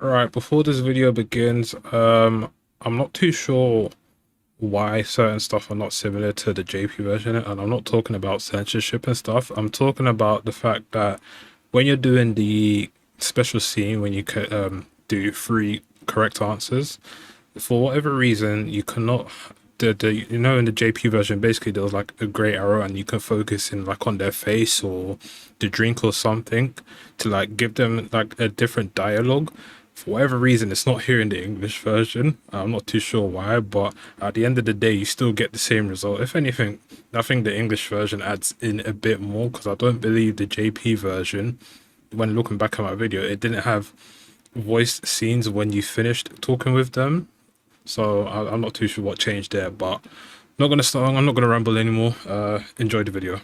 Right, before this video begins, I'm not too sure why certain stuff are not similar to the JP version, and I'm not talking about censorship and stuff. I'm talking about the fact that when you're doing the special scene, when you do three correct answers, for whatever reason, you cannot. In the JP version, basically there was like a gray arrow, and you can focus in like on their face or the drink or something to like give them like a different dialogue. For whatever reason, it's not here in the English version. I'm not too sure why, but at the end of the day, you still get the same result. If anything, I think the English version adds in a bit more because I don't believe the JP version, when looking back at my video, it didn't have voice scenes when you finished talking with them. So I'm not too sure what changed there, but I'm not gonna ramble anymore. Enjoy the video.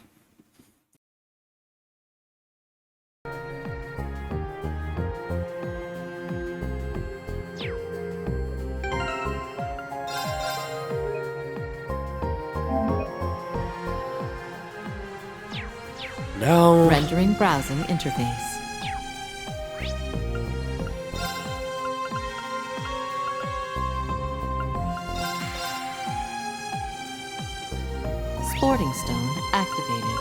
Now, Rendering browsing interface. Sporting stone activated.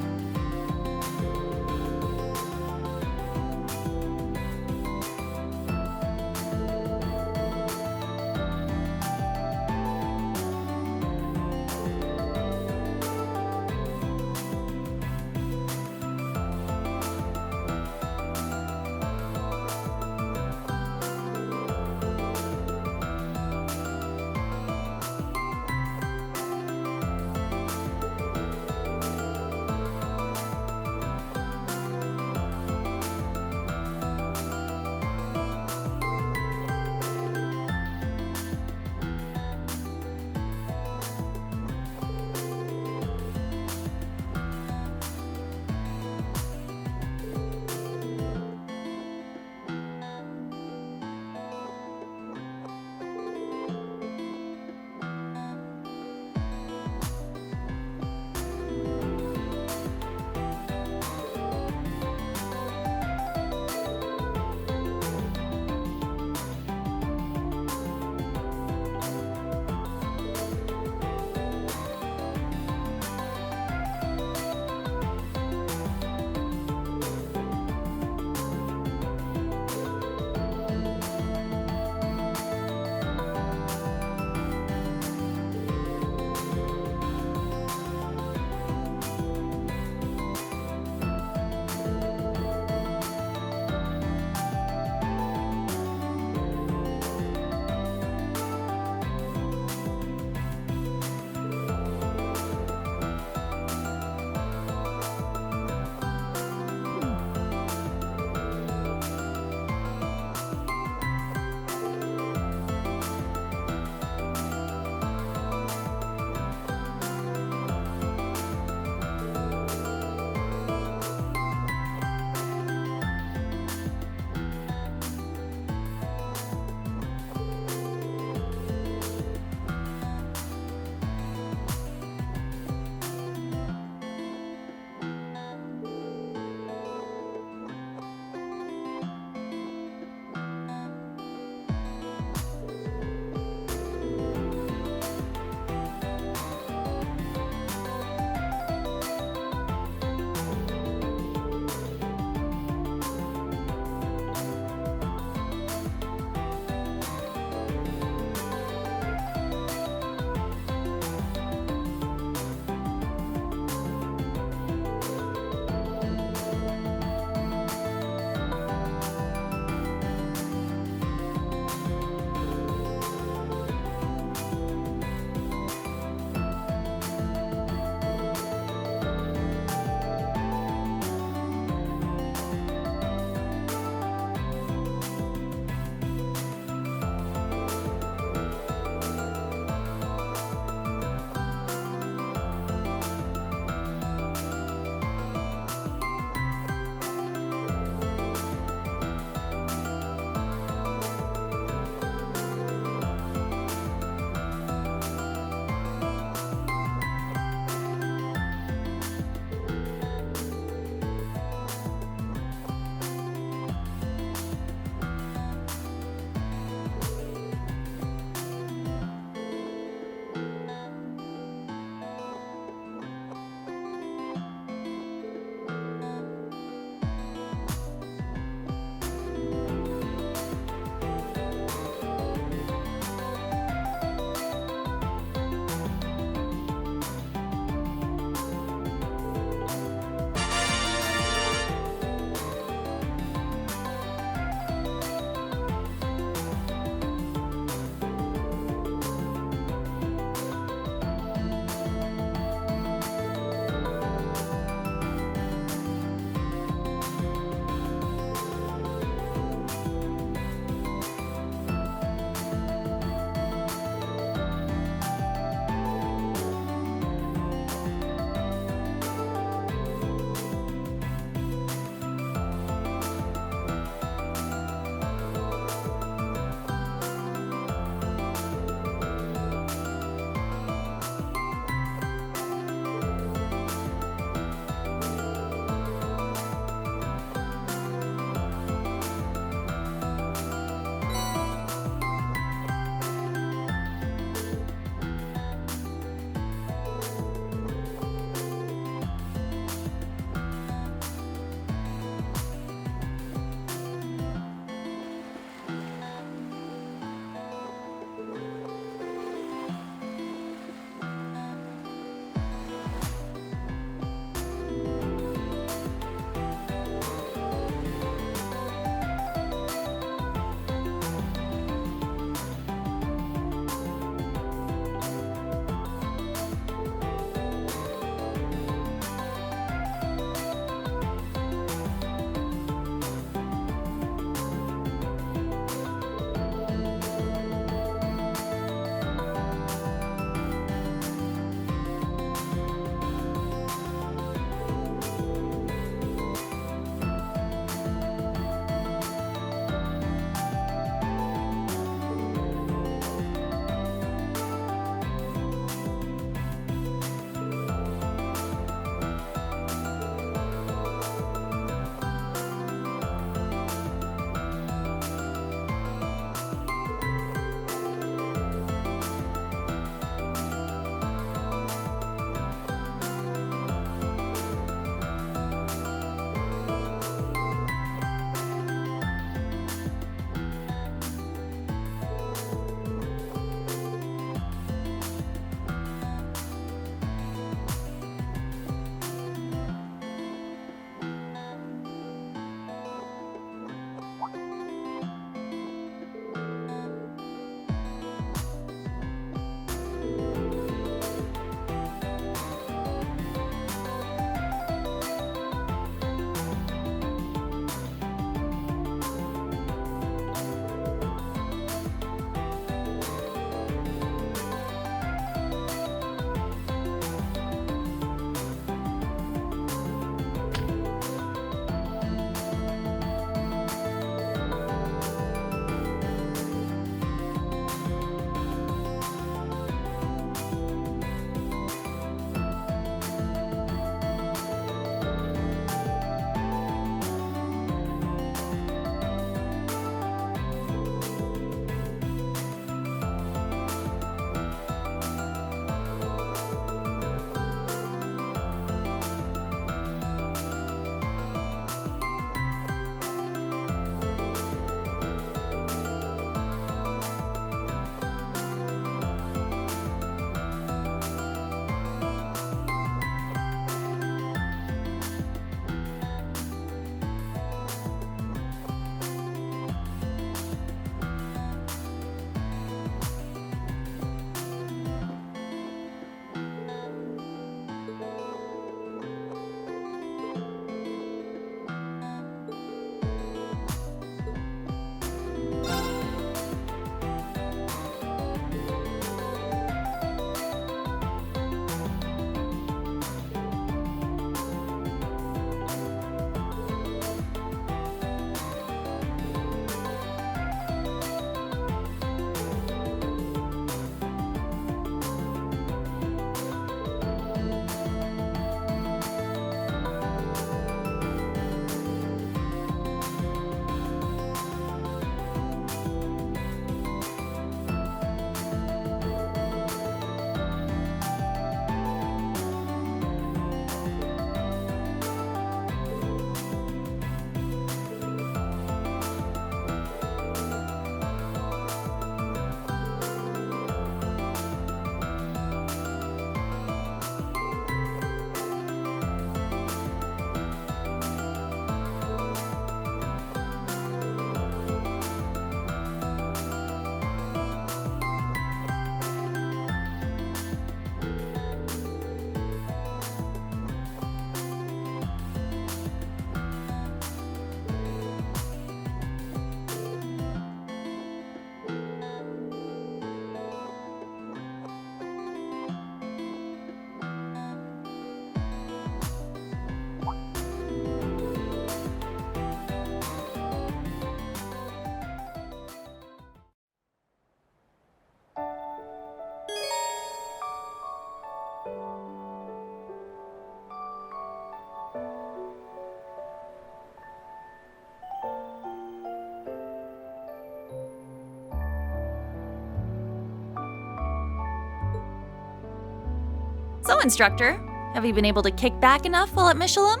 So, instructor, have you been able to kick back enough while at Michelin?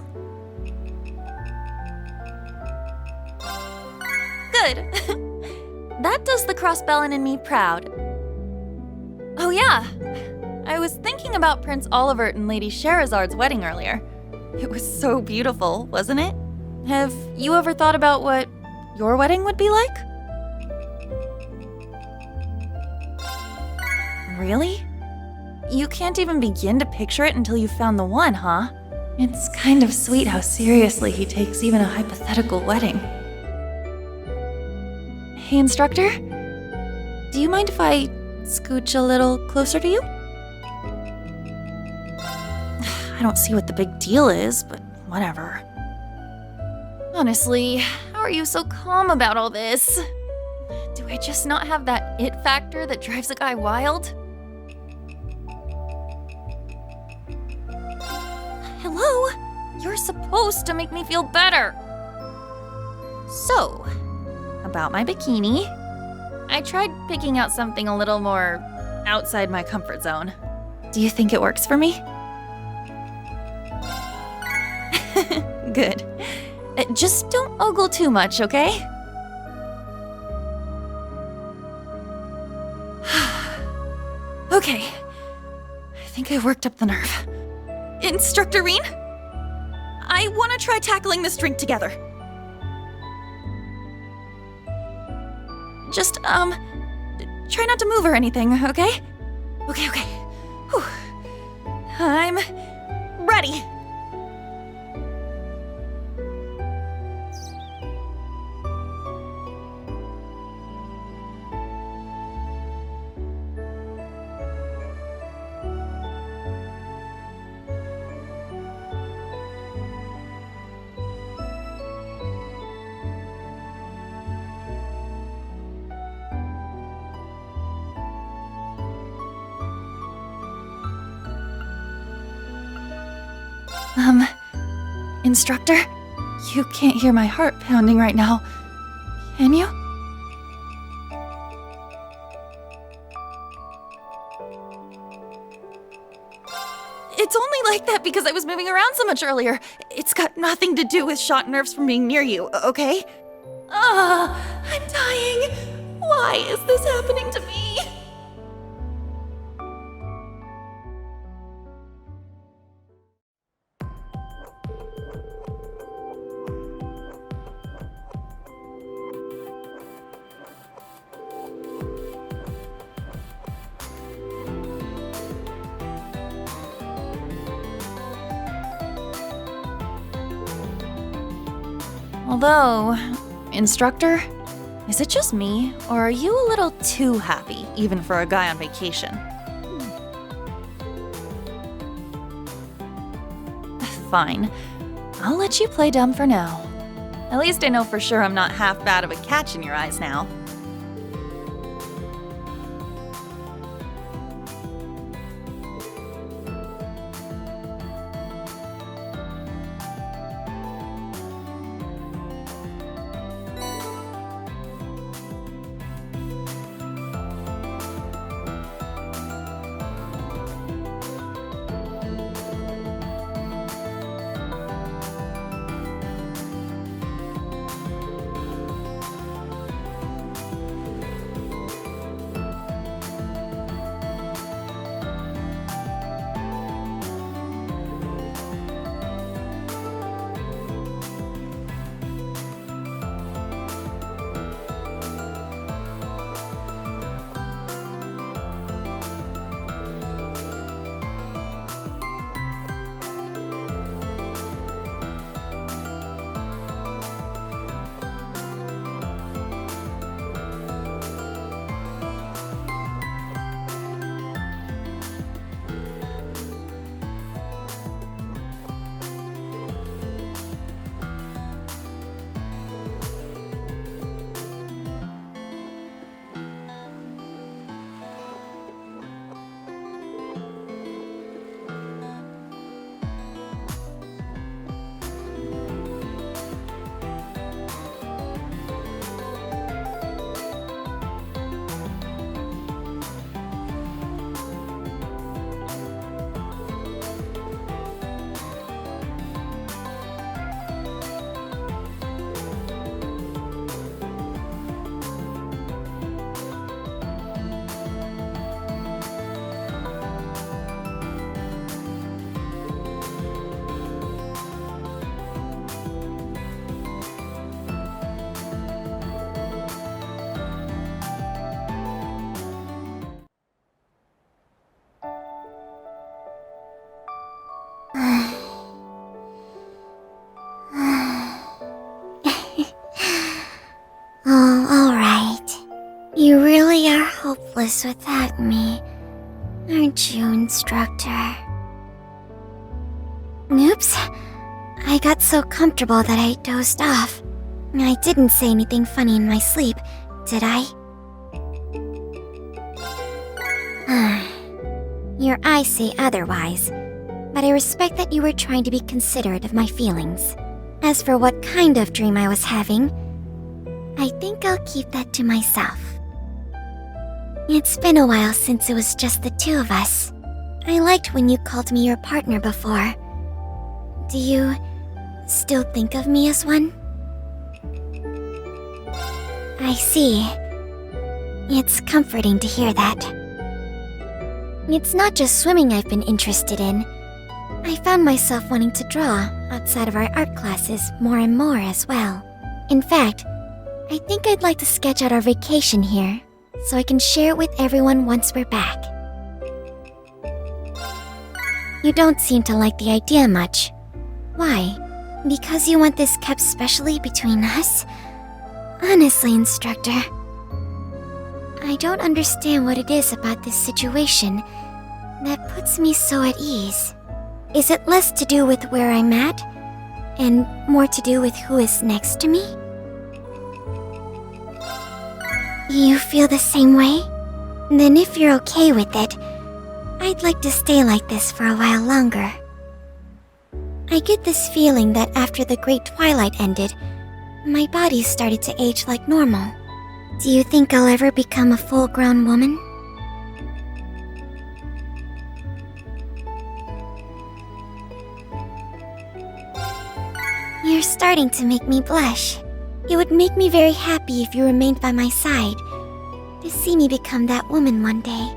Good. That does the crossbellin in me proud. Oh yeah, I was thinking about Prince Olivert and Lady Sherazard's wedding earlier. It was so beautiful, wasn't it? Have you ever thought about what your wedding would be like? Really? You can't even begin to picture it until you've found the one, huh? It's kind of sweet how seriously he takes even a hypothetical wedding. Hey, instructor? Do you mind if I scooch a little closer to you? I don't see what the big deal is, but whatever. Honestly, how are you so calm about all this? Do I just not have that it factor that drives a guy wild? Hello? You're supposed to make me feel better. So, about my bikini, I tried picking out something a little more outside my comfort zone. Do you think it works for me? Good. Just don't ogle too much, okay? Okay. I think I worked up the nerve. Instructor Reen? I want to try tackling this drink together. Just, try not to move or anything, okay? Okay. Whew. I'm ready. Instructor? You can't hear my heart pounding right now, can you? It's only like that because I was moving around so much earlier. It's got nothing to do with shot nerves from being near you, okay? I'm dying. Why is this happening to me? Although, instructor, is it just me, or are you a little too happy, even for a guy on vacation? Fine. I'll let you play dumb for now. At least I know for sure I'm not half bad of a catch in your eyes now. helpless without me, aren't you, instructor? Oops. I got so comfortable that I dozed off. I didn't say anything funny in my sleep, did I? Your eyes say otherwise, but I respect that you were trying to be considerate of my feelings. As for what kind of dream I was having, I think I'll keep that to myself. It's been a while since it was just the two of us. I liked when you called me your partner before. Do you still think of me as one? I see. It's comforting to hear that. It's not just swimming I've been interested in. I found myself wanting to draw outside of our art classes more and more as well. In fact, I think I'd like to sketch out our vacation here, so I can share it with everyone once we're back. You don't seem to like the idea much. Why? Because you want this kept specially between us? Honestly, instructor, I don't understand what it is about this situation that puts me so at ease. Is it less to do with where I'm at, and more to do with who is next to me? You feel the same way? Then if you're okay with it, I'd like to stay like this for a while longer. I get this feeling that after the Great Twilight ended, my body started to age like normal. Do you think I'll ever become a full-grown woman? You're starting to make me blush. It would make me very happy if you remained by my side, to see me become that woman one day.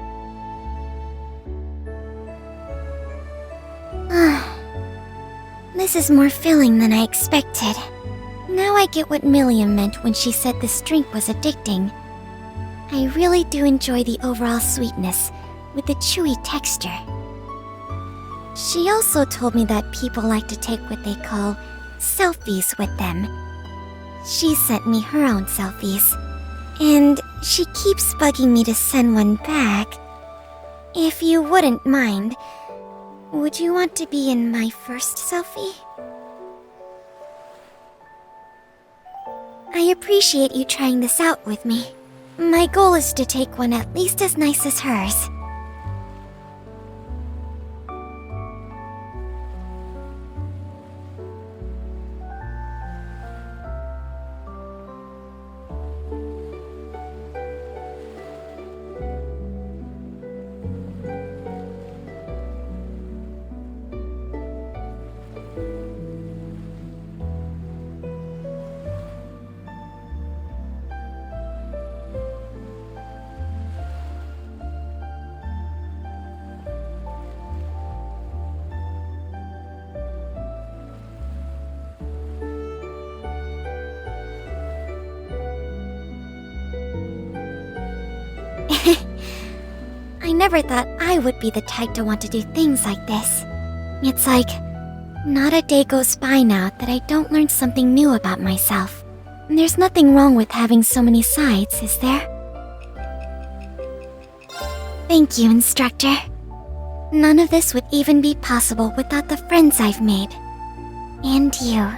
This is more filling than I expected. Now I get what Milliam meant when she said this drink was addicting. I really do enjoy the overall sweetness, with the chewy texture. She also told me that people like to take what they call selfies with them. She sent me her own selfies, and she keeps bugging me to send one back. If you wouldn't mind, would you want to be in my first selfie? I appreciate you trying this out with me. My goal is to take one at least as nice as hers. I never thought I would be the type to want to do things like this. It's like, not a day goes by now that I don't learn something new about myself. There's nothing wrong with having so many sides, is there? Thank you, instructor. None of this would even be possible without the friends I've made. And you.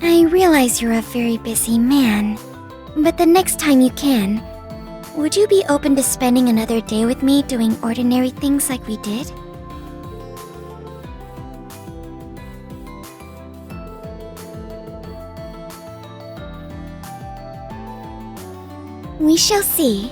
I realize you're a very busy man, but the next time you can, would you be open to spending another day with me doing ordinary things like we did? We shall see.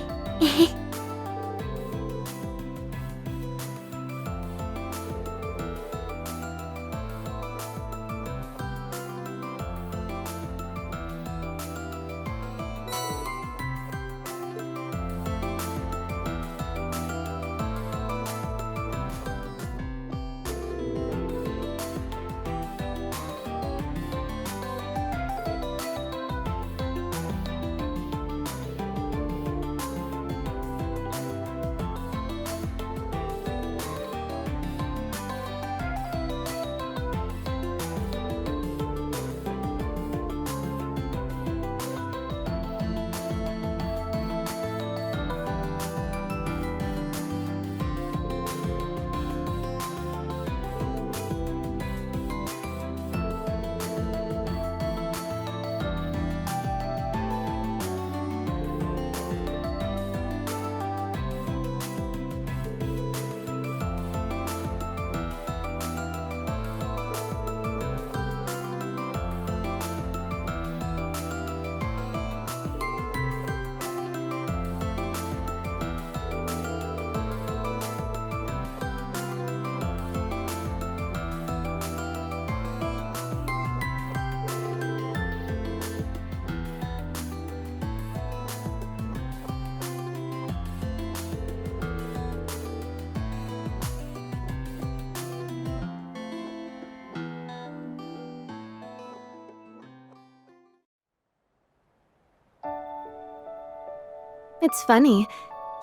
It's funny.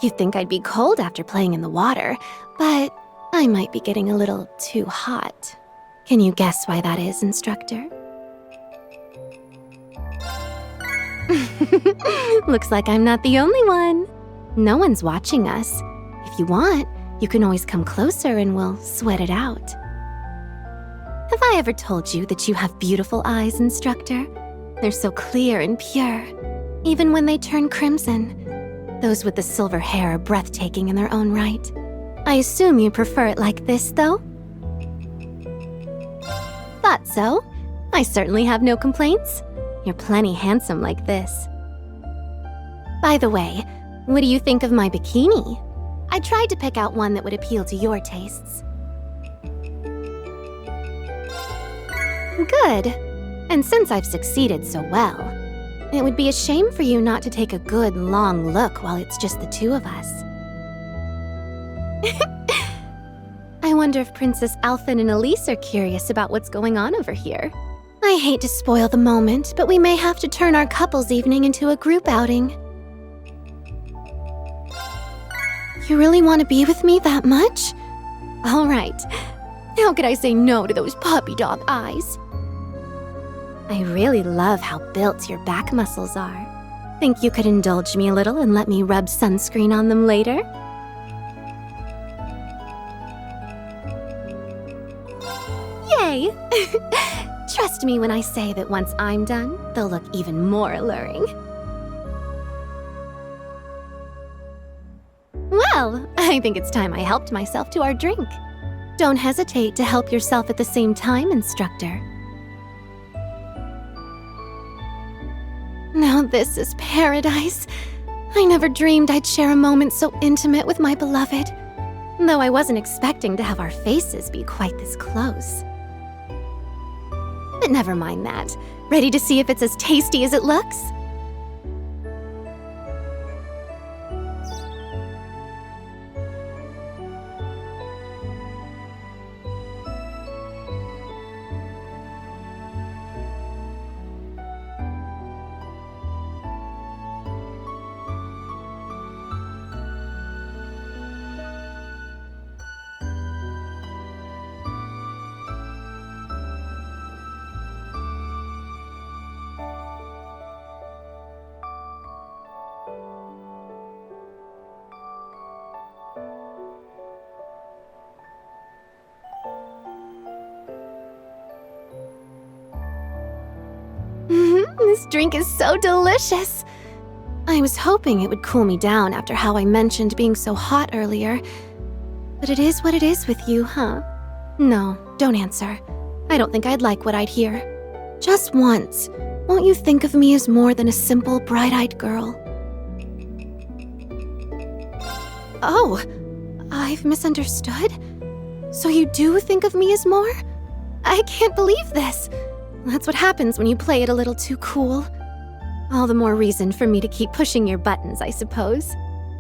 You'd think I'd be cold after playing in the water, but I might be getting a little too hot. Can you guess why that is, instructor? Looks like I'm not the only one. No one's watching us. If you want, you can always come closer and we'll sweat it out. Have I ever told you that you have beautiful eyes, instructor? They're so clear and pure, even when they turn crimson. Those with the silver hair are breathtaking in their own right. I assume you prefer it like this, though? Thought so. I certainly have no complaints. You're plenty handsome like this. By the way, what do you think of my bikini? I tried to pick out one that would appeal to your tastes. Good. And since I've succeeded so well, it would be a shame for you not to take a good, long look while it's just the two of us. I wonder if Princess Alfin and Elise are curious about what's going on over here. I hate to spoil the moment, but we may have to turn our couples evening into a group outing. You really want to be with me that much? All right. How could I say no to those puppy dog eyes? I really love how built your back muscles are. Think you could indulge me a little and let me rub sunscreen on them later? Yay! Trust me when I say that once I'm done, they'll look even more alluring. Well, I think it's time I helped myself to our drink. Don't hesitate to help yourself at the same time, instructor. Now this is paradise. I never dreamed I'd share a moment so intimate with my beloved, though I wasn't expecting to have our faces be quite this close. But never mind that. Ready to see if it's as tasty as it looks? This drink is so delicious. I was hoping it would cool me down after how I mentioned being so hot earlier. But it is what it is with you, huh? No, don't answer. I don't think I'd like what I'd hear. Just once, won't you think of me as more than a simple, bright-eyed girl? Oh, I've misunderstood? So you do think of me as more? I can't believe this. That's what happens when you play it a little too cool. All the more reason for me to keep pushing your buttons, I suppose.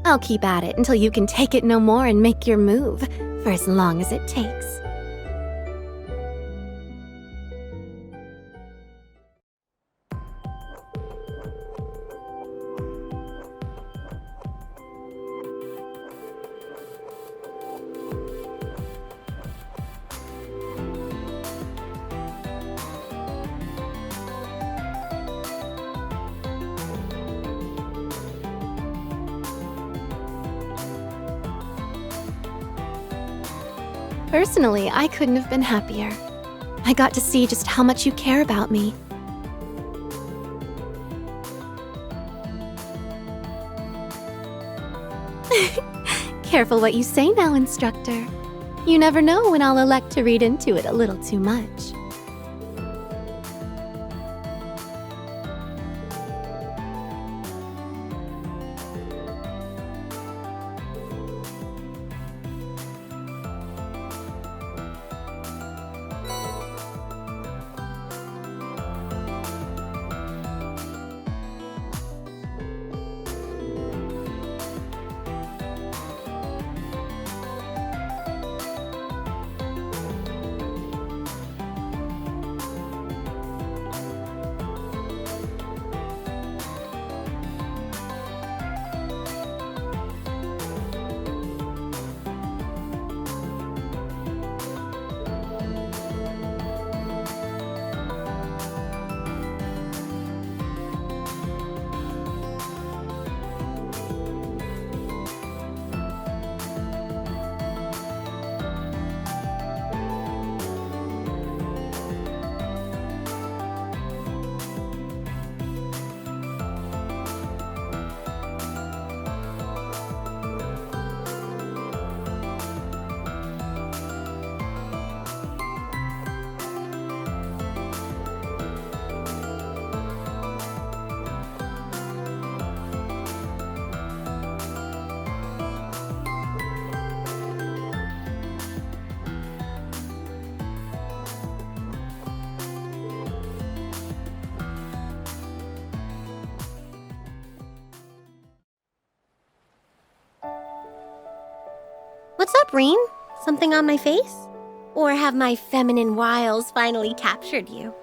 I'll keep at it until you can take it no more and make your move, for as long as it takes. Personally, I couldn't have been happier. I got to see just how much you care about me. Careful what you say now, instructor. You never know when I'll elect to read into it a little too much. What's up, Reen? Something on my face? Or have my feminine wiles finally captured you?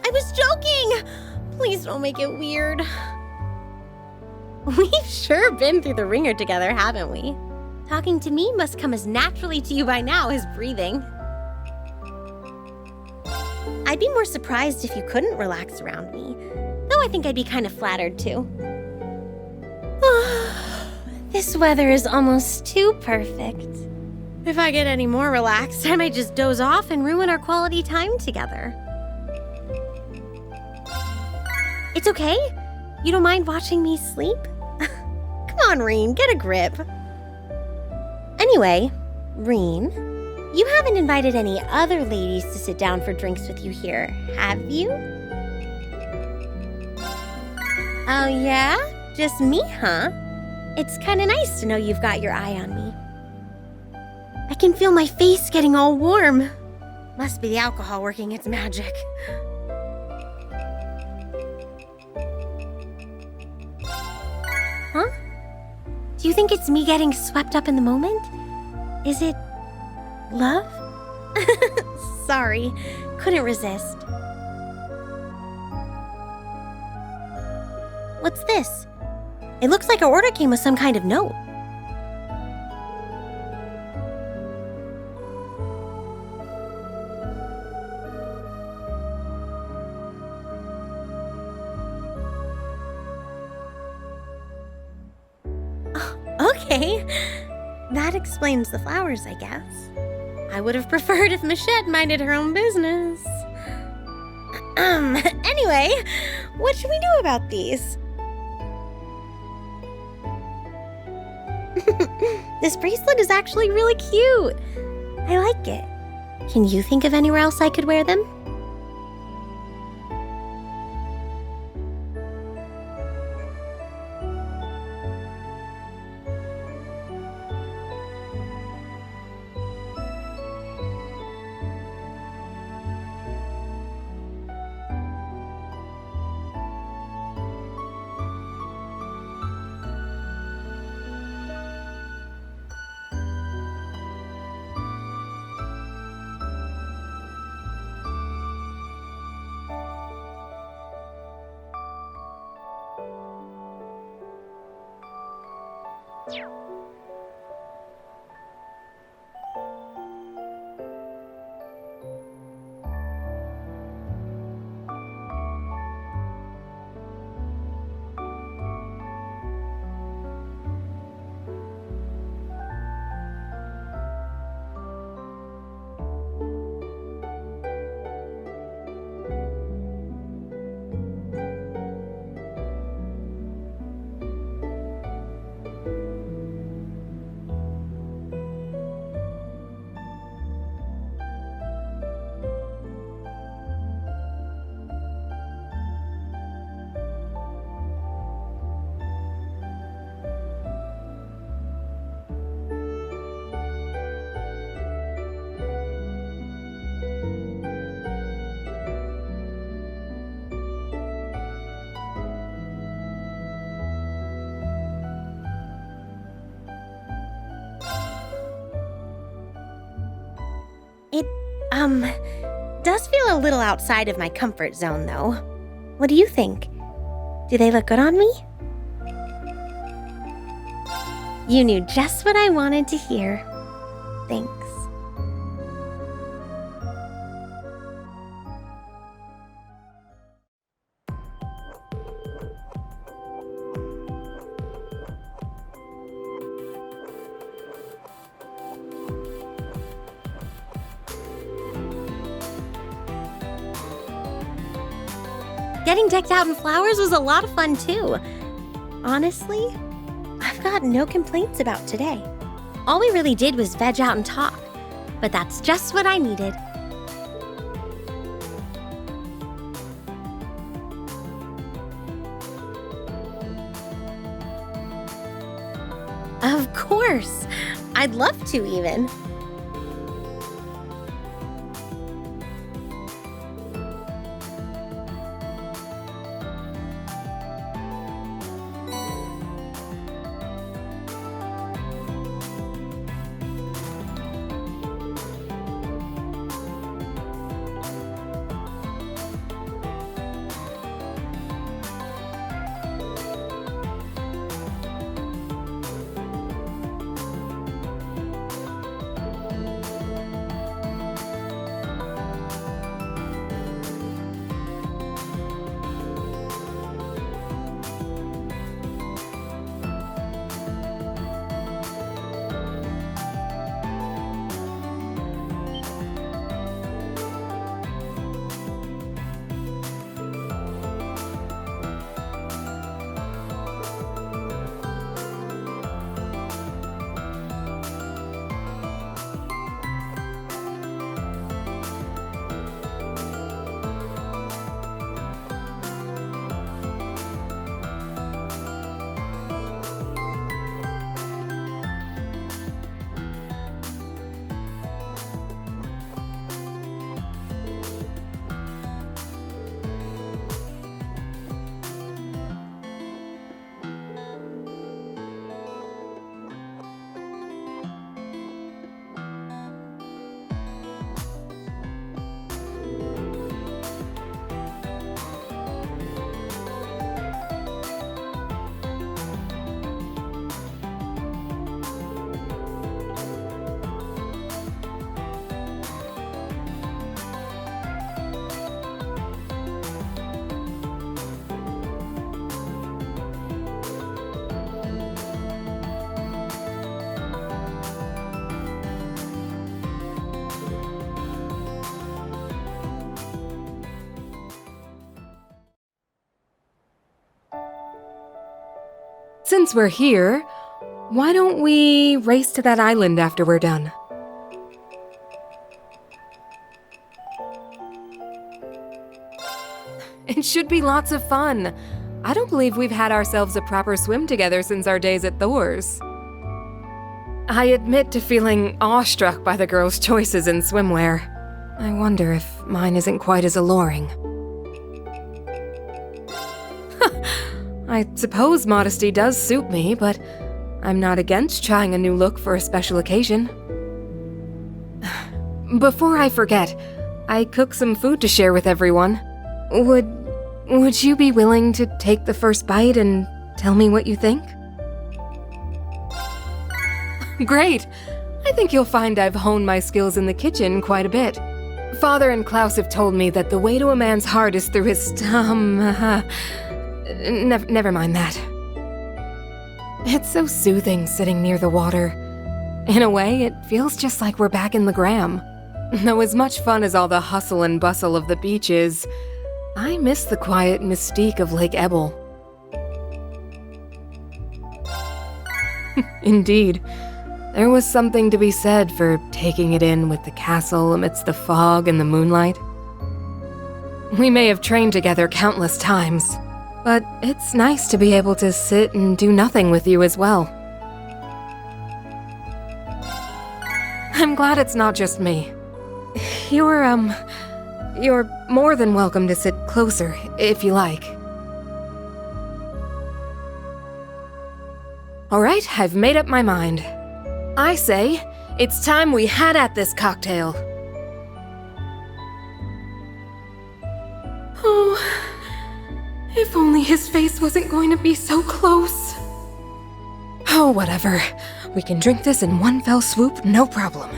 I was joking! Please don't make it weird. We've sure been through the ringer together, haven't we? Talking to me must come as naturally to you by now as breathing. I'd be more surprised if you couldn't relax around me, though I think I'd be kind of flattered too. This weather is almost too perfect. If I get any more relaxed, I might just doze off and ruin our quality time together. It's okay? You don't mind watching me sleep? Come on, Reen, get a grip. Anyway, Reen, you haven't invited any other ladies to sit down for drinks with you here, have you? Oh yeah? Just me, huh? It's kinda nice to know you've got your eye on me. I can feel my face getting all warm. Must be the alcohol working its magic. Huh? Do you think it's me getting swept up in the moment? Is it love? Sorry, couldn't resist. What's this? It looks like our order came with some kind of note. Okay, that explains the flowers, I guess. I would have preferred if Michette minded her own business. Anyway, what should we do about these? This bracelet is actually really cute. I like it. Can you think of anywhere else I could wear them? It, does feel a little outside of my comfort zone, though. What do you think? Do they look good on me? You knew just what I wanted to hear. Thanks. Getting decked out in flowers was a lot of fun, too. Honestly, I've got no complaints about today. All we really did was veg out and talk, but that's just what I needed. Of course! I'd love to, even. since we're here, why don't we race to that island after we're done? It should be lots of fun. I don't believe we've had ourselves a proper swim together since our days at Thor's. I admit to feeling awestruck by the girls' choices in swimwear. I wonder if mine isn't quite as alluring. I suppose modesty does suit me, but I'm not against trying a new look for a special occasion. Before I forget, I cooked some food to share with everyone. Would you be willing to take the first bite and tell me what you think? Great! I think you'll find I've honed my skills in the kitchen quite a bit. Father and Klaus have told me that the way to a man's heart is through his never mind that. It's so soothing sitting near the water. In a way, it feels just like we're back in the Gram. Though as much fun as all the hustle and bustle of the beach is, I miss the quiet mystique of Lake Ebel. Indeed. There was something to be said for taking it in with the castle amidst the fog and the moonlight. We may have trained together countless times, but it's nice to be able to sit and do nothing with you as well. I'm glad it's not just me. You're more than welcome to sit closer, if you like. Alright, I've made up my mind. I say, it's time we had at this cocktail. Oh, if only his face wasn't going to be so close. Oh, whatever. We can drink this in one fell swoop, no problem.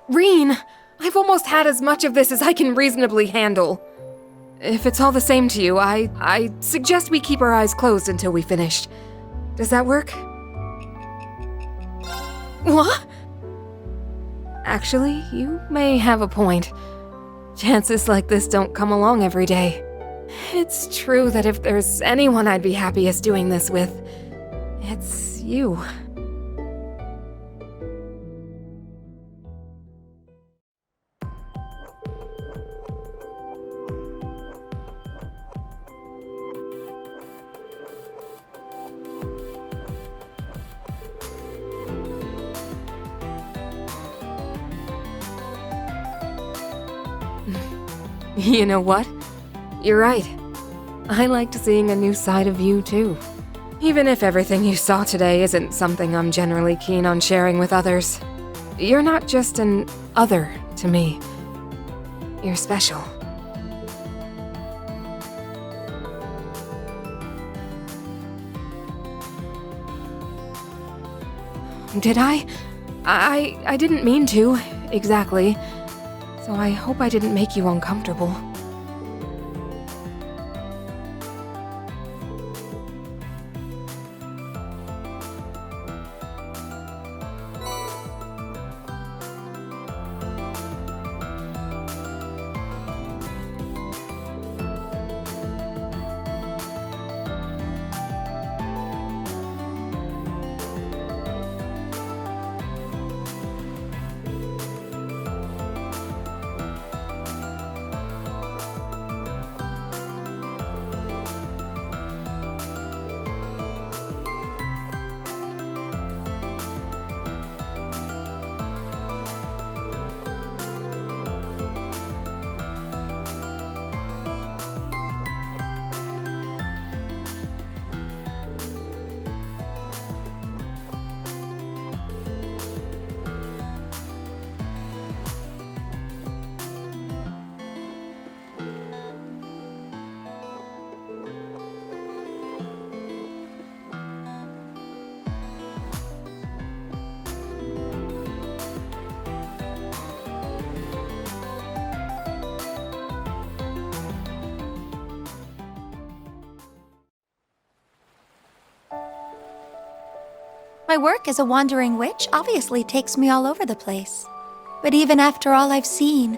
Reen, I've almost had as much of this as I can reasonably handle. If it's all the same to you, I suggest we keep our eyes closed until we finish. Does that work? What? Actually, you may have a point. Chances like this don't come along every day. It's true that if there's anyone I'd be happiest doing this with, it's you. You know what? You're right. I liked seeing a new side of you, too. Even if everything you saw today isn't something I'm generally keen on sharing with others. You're not just an other to me. You're special. Did I? I didn't mean to, exactly. So I hope I didn't make you uncomfortable. My work as a wandering witch obviously takes me all over the place. But even after all I've seen,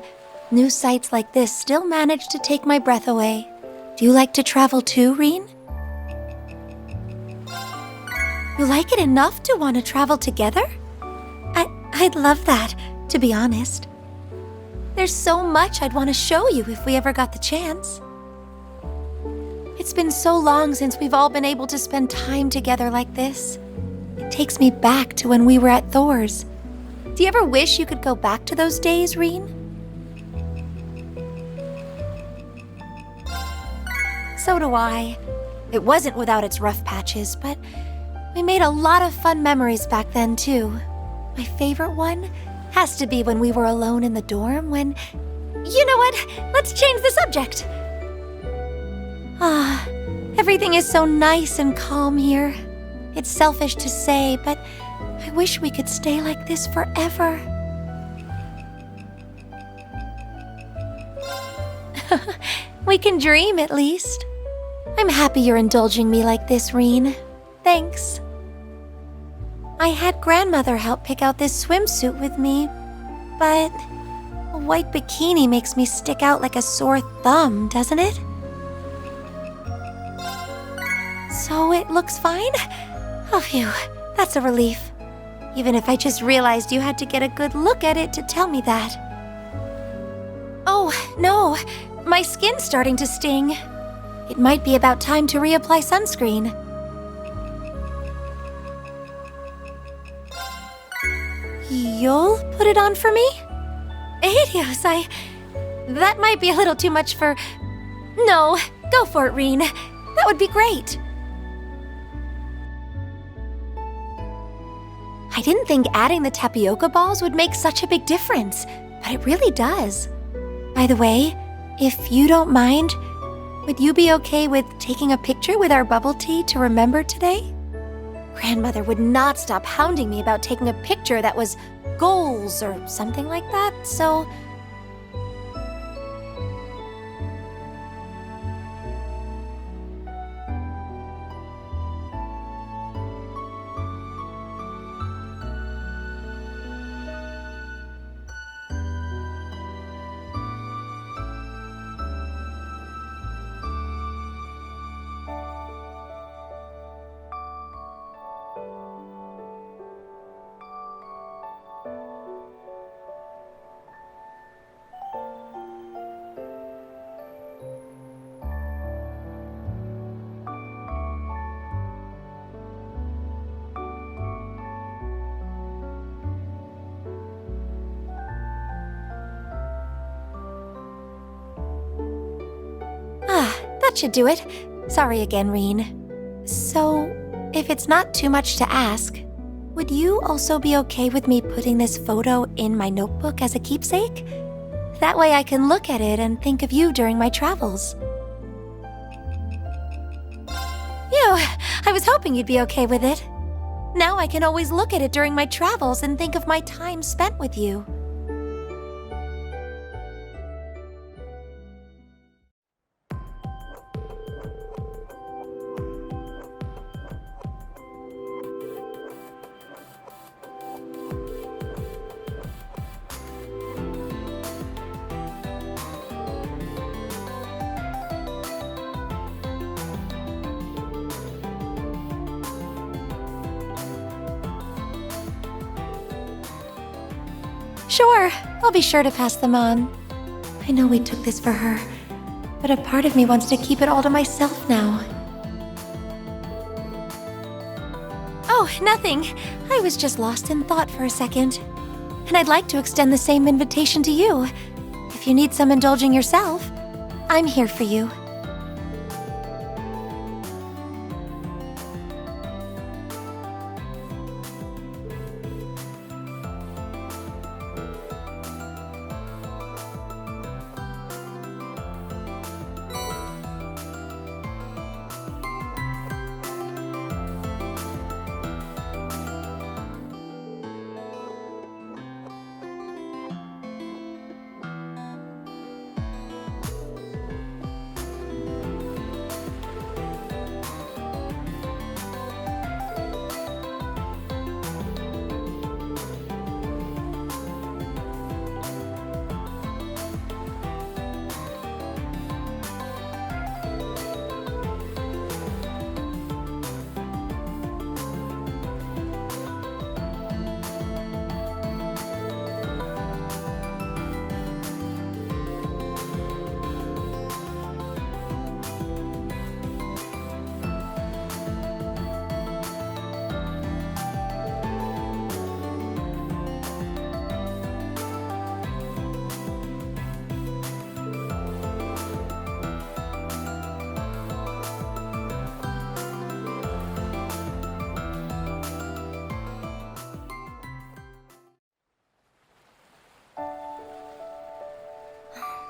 new sights like this still manage to take my breath away. Do you like to travel too, Reen? You like it enough to want to travel together? I'd love that, to be honest. There's so much I'd want to show you if we ever got the chance. It's been so long since we've all been able to spend time together like this. It takes me back to when we were at Thor's. Do you ever wish you could go back to those days, Reen? So do I. It wasn't without its rough patches, but we made a lot of fun memories back then, too. My favorite one has to be when we were alone in the dorm when... You know what? Let's change the subject. Everything is so nice and calm here. It's selfish to say, but I wish we could stay like this forever. We can dream, at least. I'm happy you're indulging me like this, Reen. Thanks. I had grandmother help pick out this swimsuit with me, but a white bikini makes me stick out like a sore thumb, doesn't it? So it looks fine? Oh, phew, that's a relief. Even if I just realized you had to get a good look at it to tell me that. Oh, no, my skin's starting to sting. It might be about time to reapply sunscreen. You'll put it on for me? Adios, that might be a little too much for... No, go for it, Reen. That would be great. I didn't think adding the tapioca balls would make such a big difference, but it really does. By the way, if you don't mind, would you be okay with taking a picture with our bubble tea to remember today? Grandmother would not stop hounding me about taking a picture that was goals or something like that, so... That should do it. Sorry again, Reen. So, if it's not too much to ask, would you also be okay with me putting this photo in my notebook as a keepsake? That way I can look at it and think of you during my travels. I was hoping you'd be okay with it. Now I can always look at it during my travels and think of my time spent with you. Sure, I'll be sure to pass them on. I know we took this for her, but a part of me wants to keep it all to myself now. Oh, nothing. I was just lost in thought for a second. And I'd like to extend the same invitation to you. If you need some indulging yourself, I'm here for you.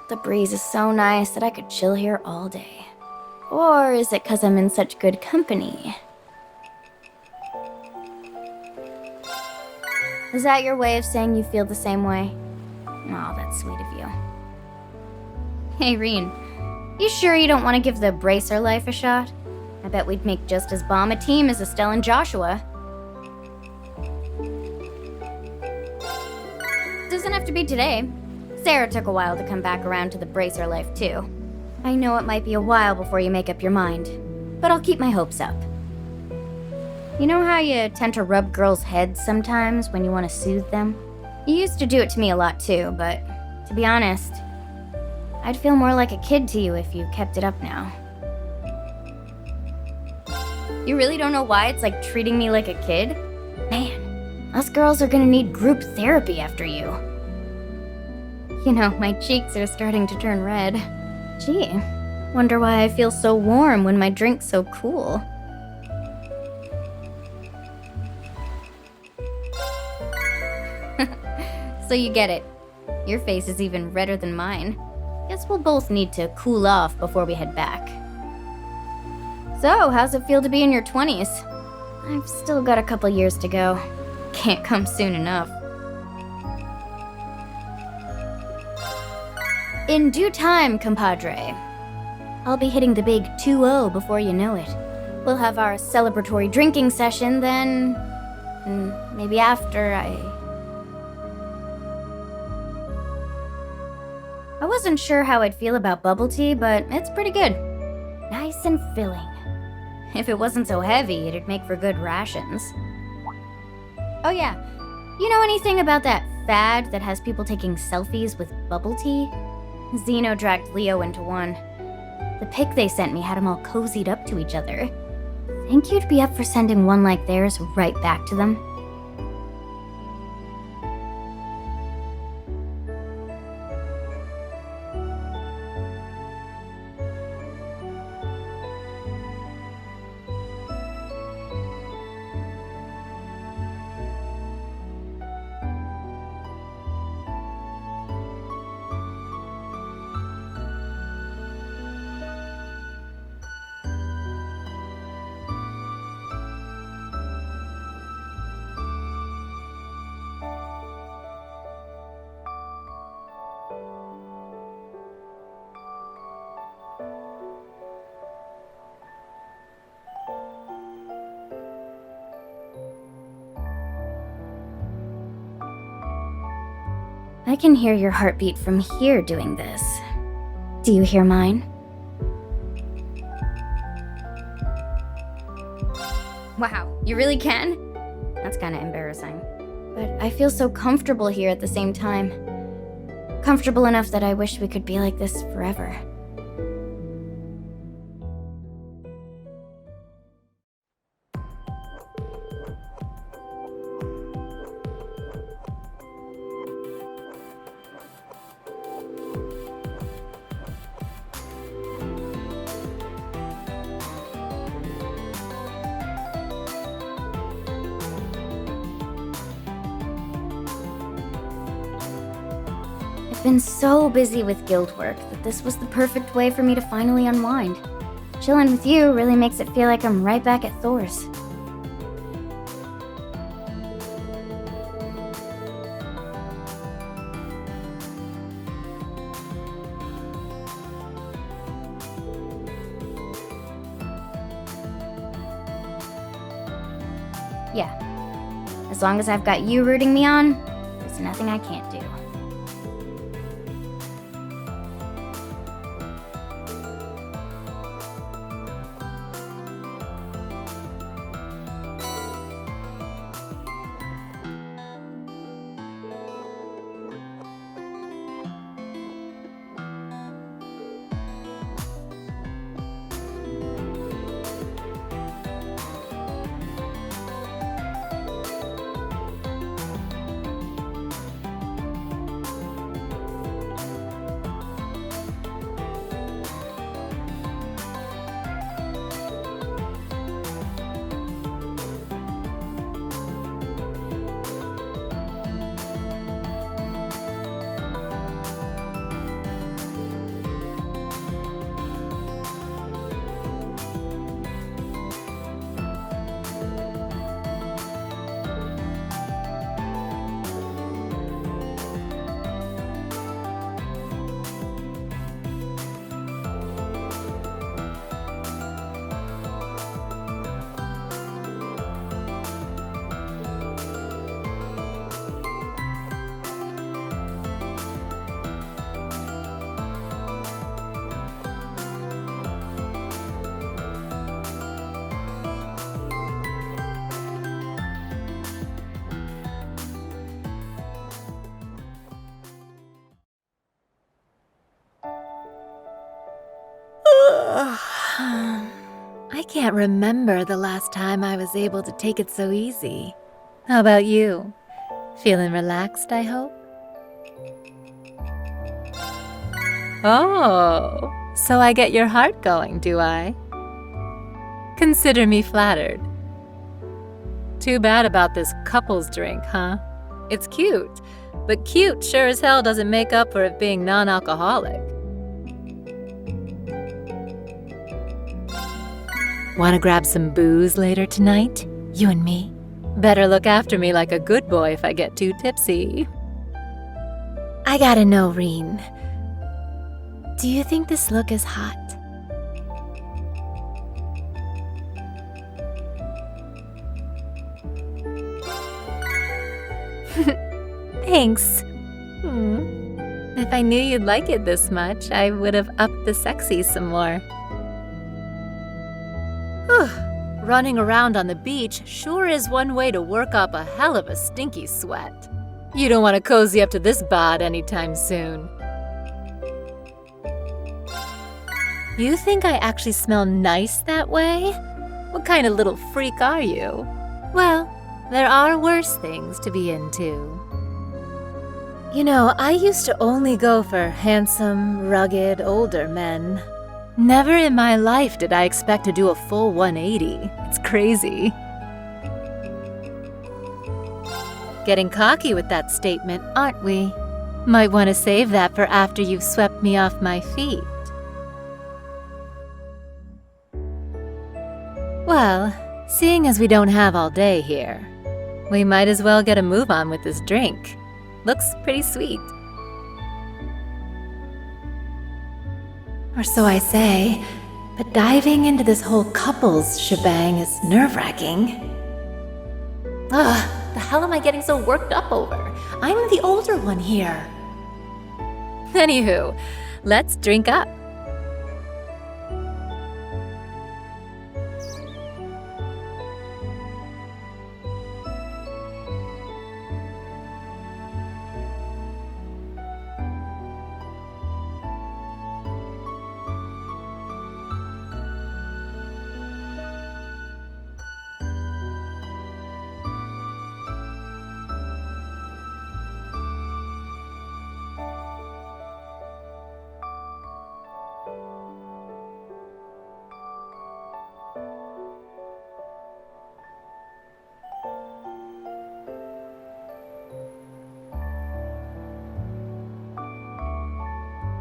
The breeze is so nice that I could chill here all day. Or is it 'cause I'm in such good company? Is that your way of saying you feel the same way? Oh, that's sweet of you. Hey, Reen. You sure you don't want to give the bracer life a shot? I bet we'd make just as bomb a team as Estelle and Joshua. Doesn't have to be today. Sarah took a while to come back around to the bracer life, too. I know it might be a while before you make up your mind, but I'll keep my hopes up. You know how you tend to rub girls' heads sometimes when you want to soothe them? You used to do it to me a lot, too, but to be honest, I'd feel more like a kid to you if you kept it up now. You really don't know why it's like treating me like a kid? Man, us girls are gonna need group therapy after you. You know, my cheeks are starting to turn red. Gee, wonder why I feel so warm when my drink's so cool. So you get it. Your face is even redder than mine. Guess we'll both need to cool off before we head back. So, how's it feel to be in your 20s? I've still got a couple years to go. Can't come soon enough. In due time, compadre. I'll be hitting the big 2-0 before you know it. We'll have our celebratory drinking session then... maybe after I wasn't sure how I'd feel about bubble tea, but it's pretty good. Nice and filling. If it wasn't so heavy, it'd make for good rations. Oh yeah, you know anything about that fad that has people taking selfies with bubble tea? Zeno dragged Leo into one. The pic they sent me had them all cozied up to each other. Think you'd be up for sending one like theirs right back to them? I can hear your heartbeat from here doing this. Do you hear mine? Wow, you really can? That's kinda embarrassing. But I feel so comfortable here at the same time. Comfortable enough that I wish we could be like this forever. I've been so busy with guild work that this was the perfect way for me to finally unwind. Chilling with you really makes it feel like I'm right back at Thor's. Yeah, as long as I've got you rooting me on, there's nothing I can't do. I can't remember the last time I was able to take it so easy. How about you? Feeling relaxed, I hope? Oh, so I get your heart going, do I? Consider me flattered. Too bad about this couple's drink, huh? It's cute, but cute sure as hell doesn't make up for it being non-alcoholic. Wanna grab some booze later tonight? You and me? Better look after me like a good boy if I get too tipsy. I gotta know, Reen. Do you think this look is hot? Thanks. If I knew you'd like it this much, I would have upped the sexy some more. Running around on the beach sure is one way to work up a hell of a stinky sweat. You don't want to cozy up to this bod anytime soon. You think I actually smell nice that way? What kind of little freak are you? Well, there are worse things to be into. You know, I used to only go for handsome, rugged, older men. Never in my life did I expect to do a full 180. It's crazy. Getting cocky with that statement, aren't we? Might want to save that for after you've swept me off my feet. Well, seeing as we don't have all day here, we might as well get a move on with this drink. Looks pretty sweet. Or so I say, but diving into this whole couples shebang is nerve-wracking. Ugh, the hell am I getting so worked up over? I'm the older one here. Anywho, let's drink up.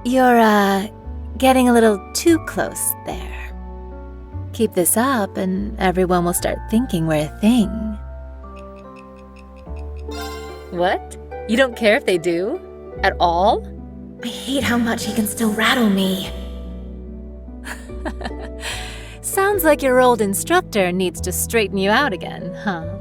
You're, getting a little too close there. Keep this up and everyone will start thinking we're a thing. What? You don't care if they do? At all? I hate how much he can still rattle me. Sounds like your old instructor needs to straighten you out again, huh?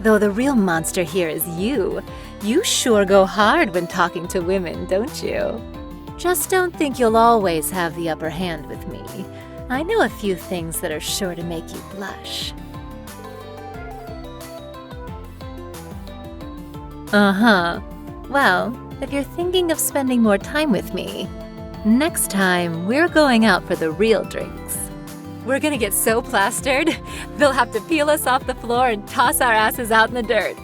Though the real monster here is you. You sure go hard when talking to women, don't you? Just don't think you'll always have the upper hand with me. I know a few things that are sure to make you blush. Uh-huh. Well, if you're thinking of spending more time with me, next time we're going out for the real drinks. We're gonna get so plastered, they'll have to peel us off the floor and toss our asses out in the dirt.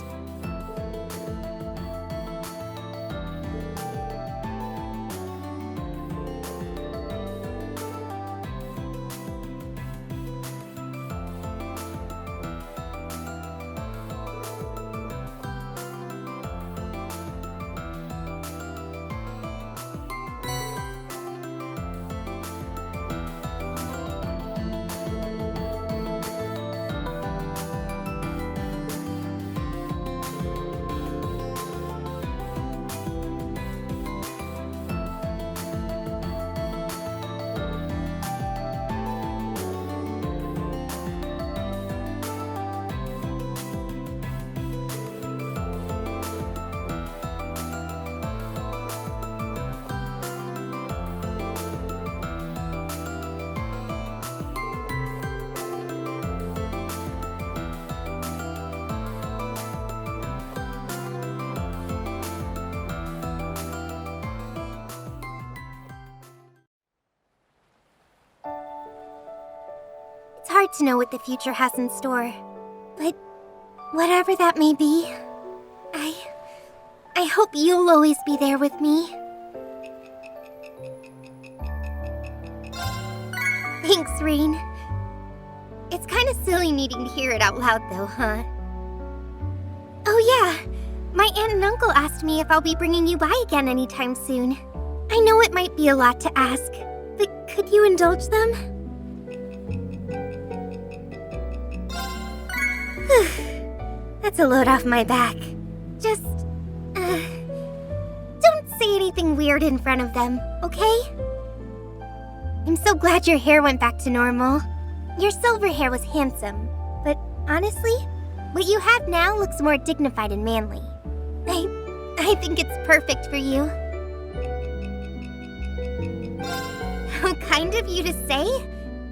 hard to know what the future has in store. But whatever that may be, I hope you'll always be there with me. Thanks, Rain. It's kind of silly needing to hear it out loud though, huh? Oh yeah, my aunt and uncle asked me if I'll be bringing you by again anytime soon. I know it might be a lot to ask, but could you indulge them? That's a load off my back. Just, don't say anything weird in front of them, okay? I'm so glad your hair went back to normal. Your silver hair was handsome, but honestly, what you have now looks more dignified and manly. I think it's perfect for you. How kind of you to say.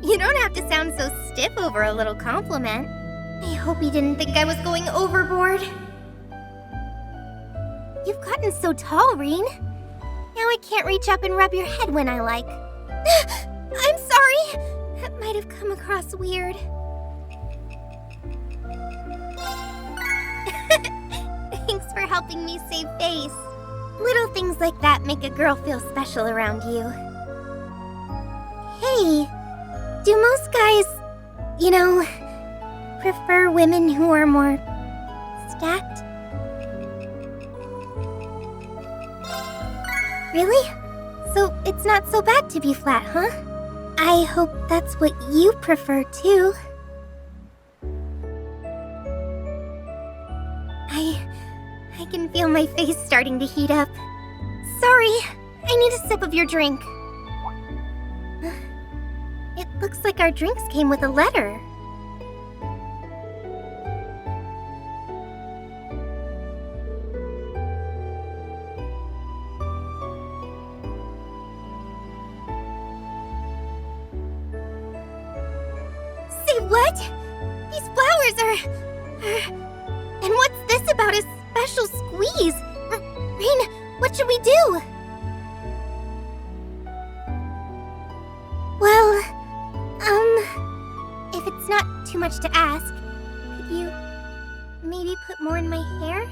You don't have to sound so stiff over a little compliment. I hope you didn't think I was going overboard. You've gotten so tall, Reen. Now I can't reach up and rub your head when I like. I'm sorry. That might have come across weird. Thanks for helping me save face. Little things like that make a girl feel special around you. Hey, do most guys, prefer women who are more stacked? Really? So it's not so bad to be flat, huh? I hope that's what you prefer too. I can feel my face starting to heat up. Sorry, I need a sip of your drink. It looks like our drinks came with a letter. Say what? These flowers are... And what's this about a special squeeze? Rain, what should we do? Well, if it's not too much to ask, could you maybe put more in my hair?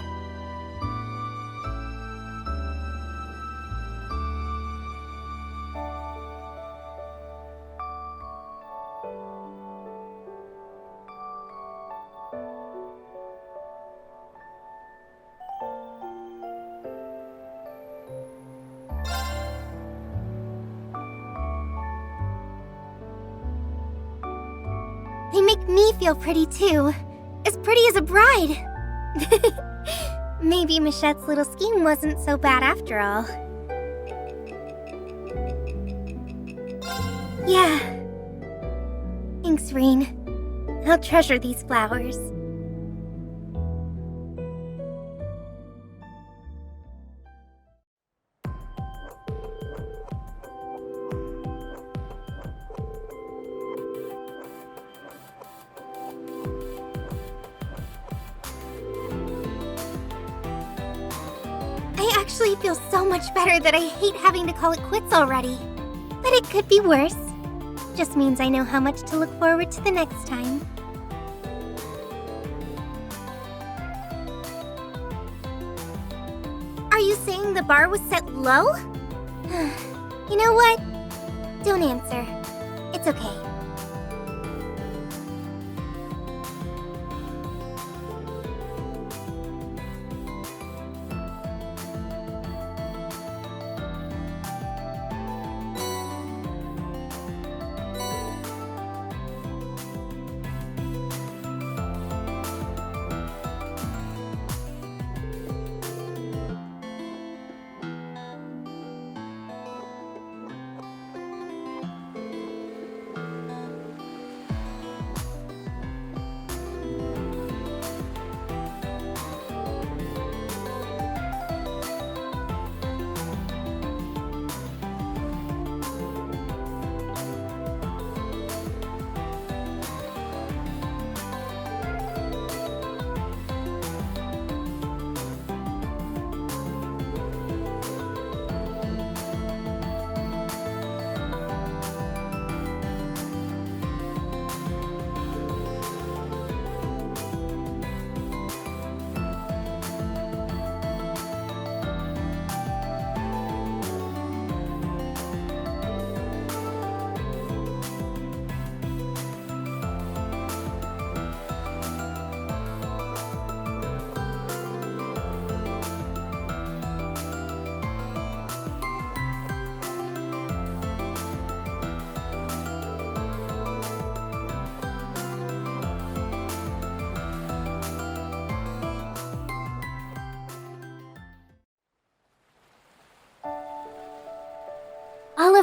They make me feel pretty too. As pretty as a bride. Maybe Michette's little scheme wasn't so bad after all. Yeah. Thanks, Rain. I'll treasure these flowers. I actually feel so much better that I hate having to call it quits already. But it could be worse. Just means I know how much to look forward to the next time. Are you saying the bar was set low? You know what? Don't answer. It's okay.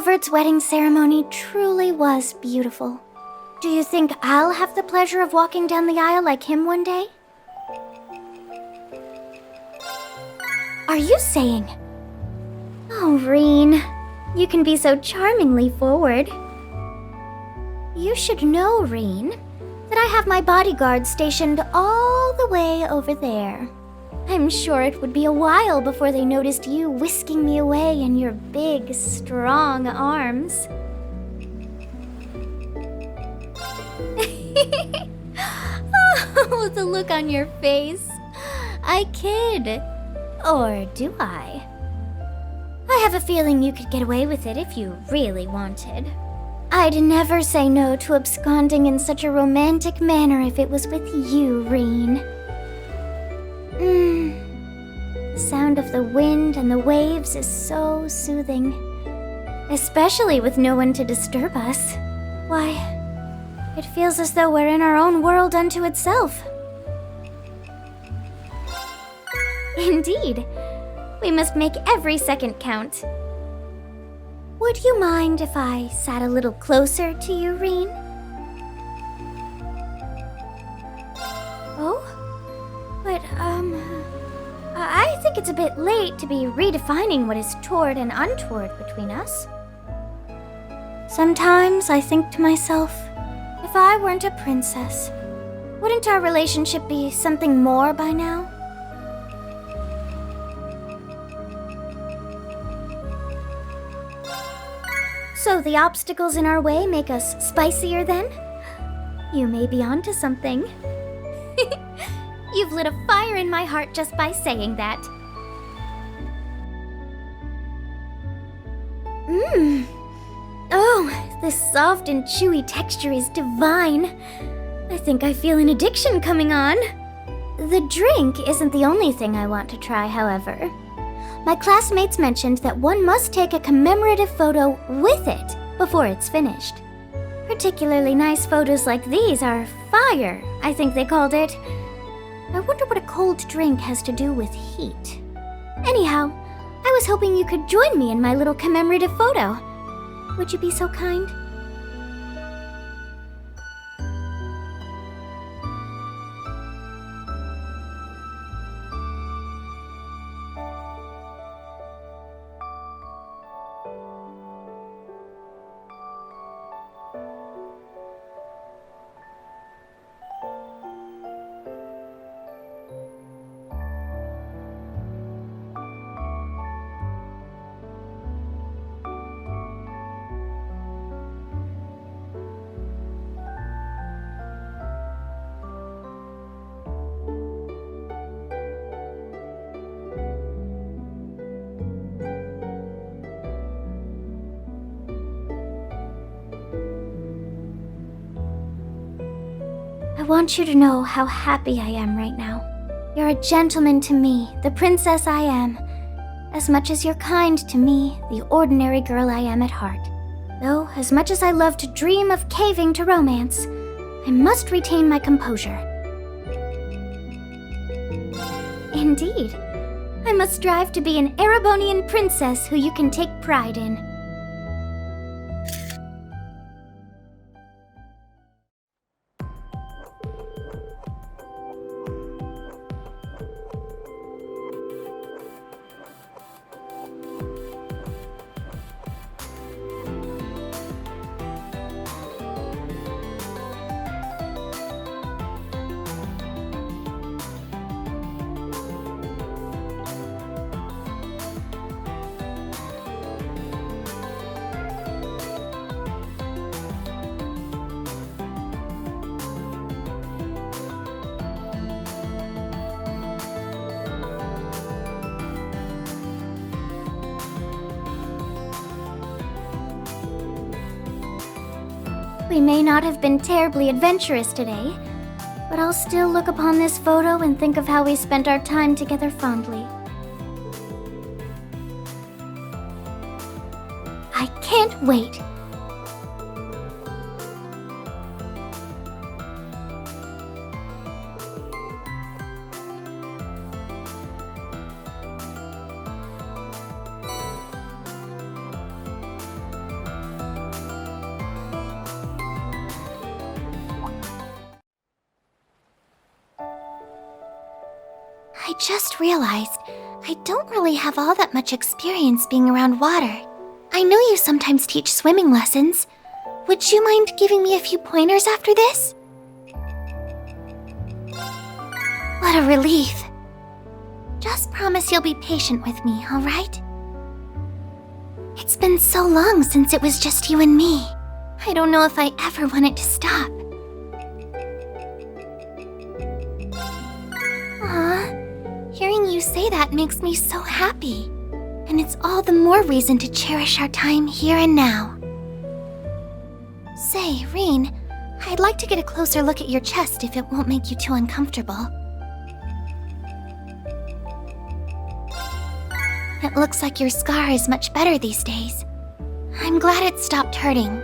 Evert's wedding ceremony truly was beautiful. Do you think I'll have the pleasure of walking down the aisle like him one day? Are you saying? Oh, Reen, you can be so charmingly forward. You should know, Reen, that I have my bodyguards stationed all the way over there. I'm sure it would be a while before they noticed you whisking me away in your big, strong arms. Oh, the look on your face. I kid. Or do I? I have a feeling you could get away with it if you really wanted. I'd never say no to absconding in such a romantic manner if it was with you, Reen. The sound of the wind and the waves is so soothing. Especially with no one to disturb us. Why, it feels as though we're in our own world unto itself. Indeed. We must make every second count. Would you mind if I sat a little closer to you, Reen? Oh? But, I think it's a bit late to be redefining what is toward and untoward between us. Sometimes I think to myself, if I weren't a princess, wouldn't our relationship be something more by now? So the obstacles in our way make us spicier then? You may be onto something. You've lit a fire in my heart just by saying that. Oh, this soft and chewy texture is divine. I think I feel an addiction coming on. The drink isn't the only thing I want to try, however. My classmates mentioned that one must take a commemorative photo with it before it's finished. Particularly nice photos like these are fire, I think they called it. I wonder what a cold drink has to do with heat. Anyhow, I was hoping you could join me in my little commemorative photo. Would you be so kind? I want you to know how happy I am right now. You're a gentleman to me, the princess I am, as much as you're kind to me, the ordinary girl I am at heart. Though, as much as I love to dream of caving to romance, I must retain my composure. Indeed, I must strive to be an Erebonian princess who you can take pride in. We may not have been terribly adventurous today, but I'll still look upon this photo and think of how we spent our time together fondly. I can't wait. just realized I don't really have all that much experience being around water. I know you sometimes teach swimming lessons. Would you mind giving me a few pointers after this? What a relief. Just promise you'll be patient with me, alright? It's been so long since it was just you and me. I don't know if I ever want it to stop. Aw, hearing you say that makes me so happy. And it's all the more reason to cherish our time here and now. Say, Rean, I'd like to get a closer look at your chest if it won't make you too uncomfortable. It looks like your scar is much better these days. I'm glad it stopped hurting.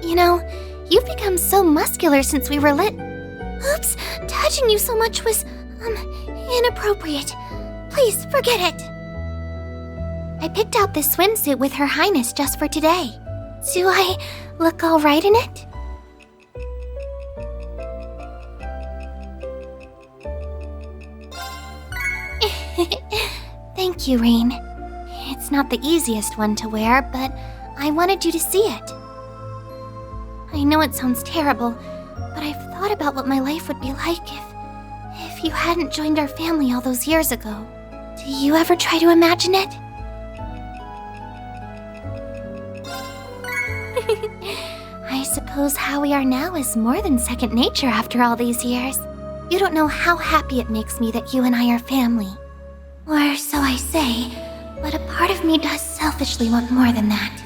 You know, you've become so muscular since we were lit. Oops, touching you so much was, inappropriate. Please, forget it. I picked out this swimsuit with Her Highness just for today. Do I look all right in it? Thank you, Rean. It's not the easiest one to wear, but I wanted you to see it. I know it sounds terrible, but I've thought about what my life would be like if you hadn't joined our family all those years ago. Do you ever try to imagine it? I suppose how we are now is more than second nature after all these years. You don't know how happy it makes me that you and I are family. Or so I say, but a part of me does selfishly want more than that.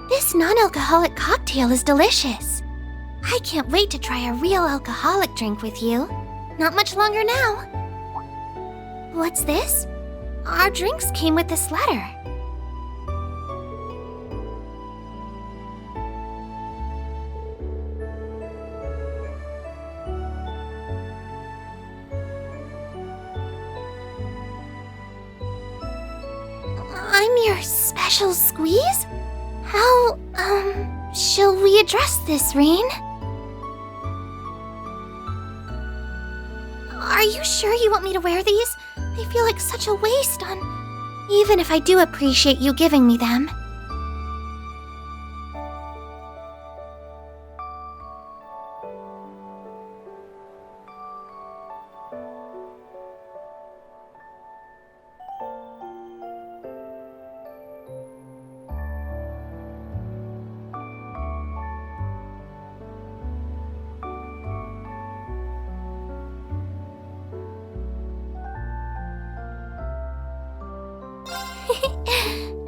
This non-alcoholic cocktail is delicious. I can't wait to try a real alcoholic drink with you. Not much longer now. What's this? Our drinks came with this letter. I'm your special squeeze? How, shall we address this, Rean? Are you sure you want me to wear these? They feel like such a waste on... Even if I do appreciate you giving me them.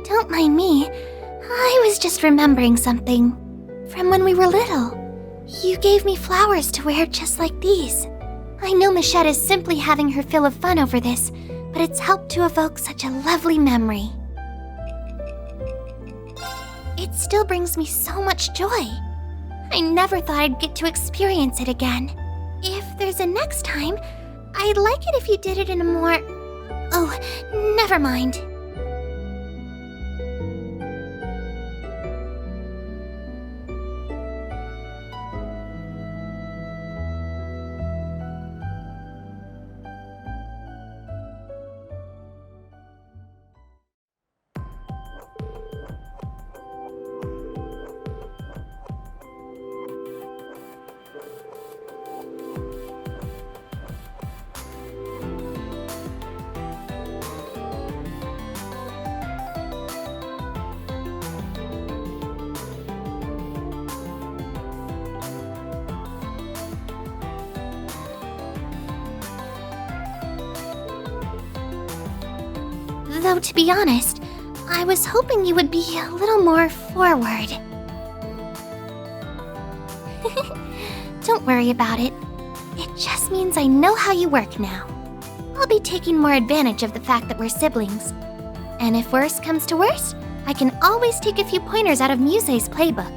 Don't mind me. I was just remembering something. From when we were little. You gave me flowers to wear just like these. I know Michette is simply having her fill of fun over this, but it's helped to evoke such a lovely memory. It still brings me so much joy. I never thought I'd get to experience it again. If there's a next time, I'd like it if you did it in a more... Oh, never mind. Though, to be honest, I was hoping you would be a little more forward. Don't worry about it. It just means I know how you work now. I'll be taking more advantage of the fact that we're siblings. And if worse comes to worse, I can always take a few pointers out of Musse's playbook.